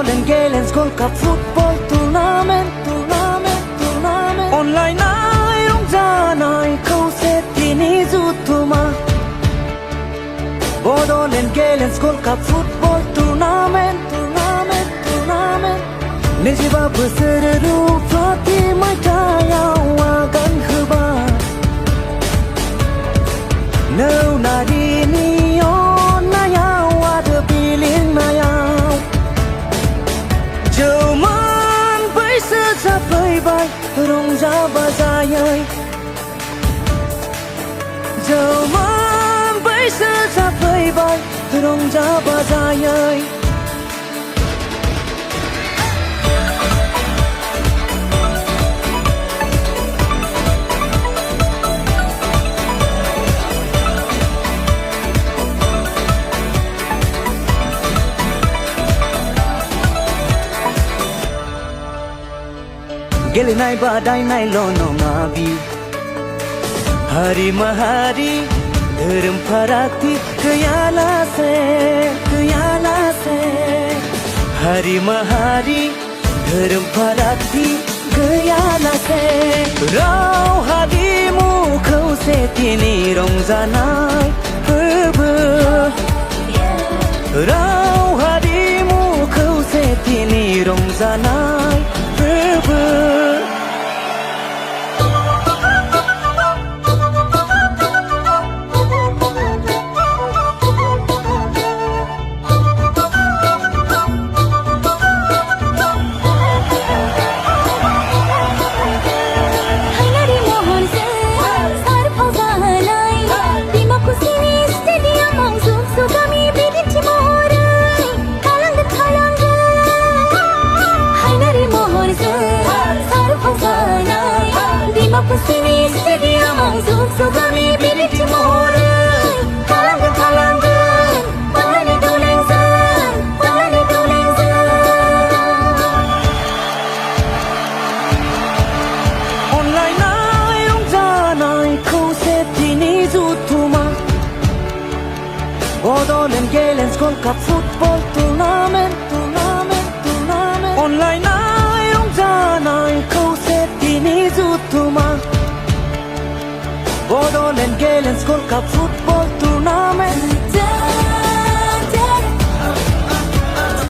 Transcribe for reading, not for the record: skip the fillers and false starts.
Bodolen Galens Gold Cup Football Tournament Online nai rong ja nai khâu se tini jutuma Bodolen Galens Gold Cup Football Tournament Nejiba beseru Fati mai kaya wagan heba No nadini on naya wada bilin naya Jauman bai se cha bai bai rong ja bazai ơi Jauman bai se cha bai bai rong ja bazai ơi Gele nai ba dai nai lono ngabi Hari mahari Dharm parakti kayala se Hari mahari Dharm parakti kayala se Rao hadi mu khâu se tini rong janai purba Rao hadi mu khâu se tini rong janai purba Sini stadium mangzuk sogami bilik cemora Kalangan Palani doleng zan Online nai rong ja nai khâu se tini jutuma Bodolen Galens Gold Cup Football Tournament Online nai rong ja nai khâu se tini jutuma Bodolen Galens Gold Cup Football